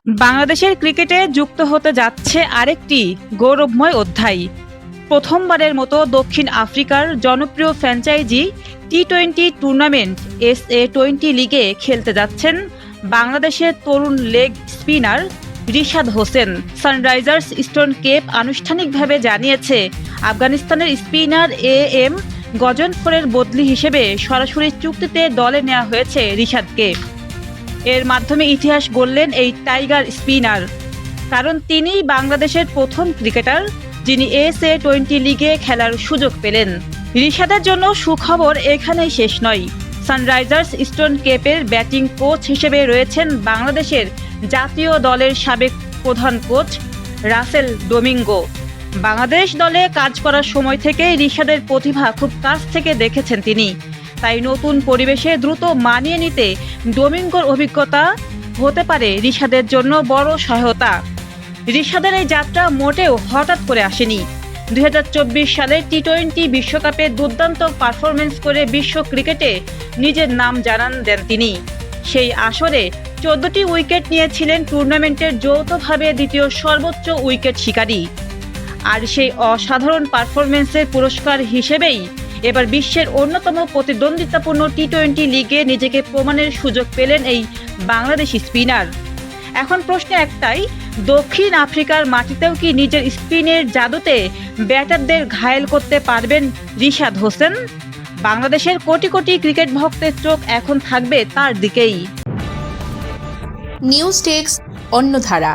বাংলাদেশের ক্রিকেটে যুক্ত হতে যাচ্ছে আরেকটি গৌরবময় অধ্যায়। প্রথমবারের মতো দক্ষিণ আফ্রিকার জনপ্রিয় ফ্র্যাঞ্চাইজি টি-20 টুর্নামেন্ট SA-20 লিগে খেলতে যাচ্ছেন বাংলাদেশের তরুণ leg spinner Rishad Hossain. Sunrisers Eastern Cape আনুষ্ঠানিকভাবে জানিয়েছে, আফগানিস্তানের স্পিনার AM গজনফরের বদলি হিসেবে সরাসরি চুক্তিতে দলে নেওয়া হয়েছে রিশাদকে। এর মাধ্যমে ইতিহাস গড়লেন এই টাইগার স্পিনার, কারণ তিনিই বাংলাদেশের প্রথম ক্রিকেটার যিনি SA-20 লিগে খেলার সুযোগ পেলেন। রিশাদের জন্য সুখবর এখানেই শেষ নয়। সানরাইজার্স ইস্টার্ন কেপের ব্যাটিং কোচ হিসেবে রয়েছেন বাংলাদেশের জাতীয় দলের সাবেক প্রধান কোচ রাসেল ডোমিঙ্গো। বাংলাদেশ দলে কাজ করার সময় থেকে রিশাদের প্রতিভা খুব কাছ থেকে দেখেছেন তিনি। তাই নতুন পরিবেশে দ্রুত মানিয়ে নিতে ডোমিঙ্গোর অভিজ্ঞতা হতে পারে রিশাদের জন্য বড় সহায়তা। রিশাদের এই যাত্রা মোটেও হঠাৎ করে আসেনি। 2024 সালে টি-20 বিশ্বকাপে দুর্দান্ত পারফরমেন্স করে বিশ্ব ক্রিকেটে নিজের নাম জানান দেন তিনি। সেই আসরে 14টি উইকেট নিয়েছিলেন টুর্নামেন্টের যৌথভাবে দ্বিতীয় সর্বোচ্চ উইকেট শিকারী। আর সেই অসাধারণ পারফরমেন্সের পুরস্কার হিসেবেই এবার বিশ্বের অন্যতম প্রতিদ্বন্দ্বিতাপূর্ণ টি-20 লিগে নিজেকে প্রমাণের সুযোগ পেলেন এই বাংলাদেশি স্পিনার। এখন প্রশ্ন একটাই, দক্ষিণ আফ্রিকার মাটিতেও কি নিজের স্পিনের জাদুতে ব্যাটারদের ঘায়েল করতে পারবেন রিশাদ হোসেন? বাংলাদেশের কোটি কোটি ক্রিকেট ভক্তের চোখ এখন থাকবে তার দিকেই। News desk, অন্যধারা।